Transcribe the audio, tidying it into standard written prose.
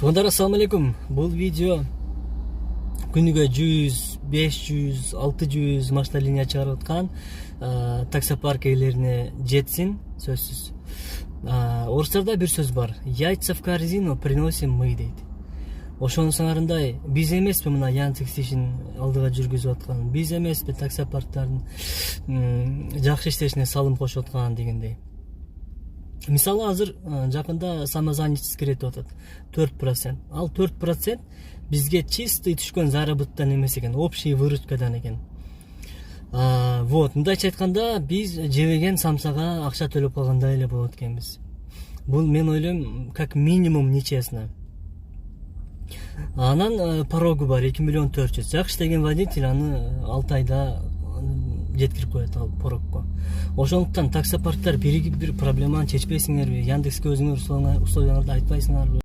Туугандар, ассаламу алейкум. Бул видео күнүгө 100, 500, 600 машина линия чыгарып аткан таксопарк ээлерине жетсин, сөзсүз. Орустарда бир сөз бар. Яйца в корзину приносим мы дейт. Ошонун сыңарындай биз эмеспи мына Яндекс ишин алдыга жүргүзүп аткан, биз эмеспи таксопарктардын жакшы иштешине салым кошуп аткан дегендей. Мисалы азыр жакында самозанятость киретип атат 4%. Ал 4% бизге чистый түшкөн заработтан эмес экен, общий выручкадан экен. Вот, мындайча айтканда биз жебеген самсага акча төлөп калгандай эле болот экенбиз. Бул мен ойлойм, как минимум нечестно. Анан порогу бар 2 миллион 400. Жакшы деген водитель аны 6 айда жеткирип коет ал порогко. Ошондуктан таксопарктар биригип бир проблеманы чечпейсиңерби? Яндекске өзүңөр условияларды айтпайсыңарбы?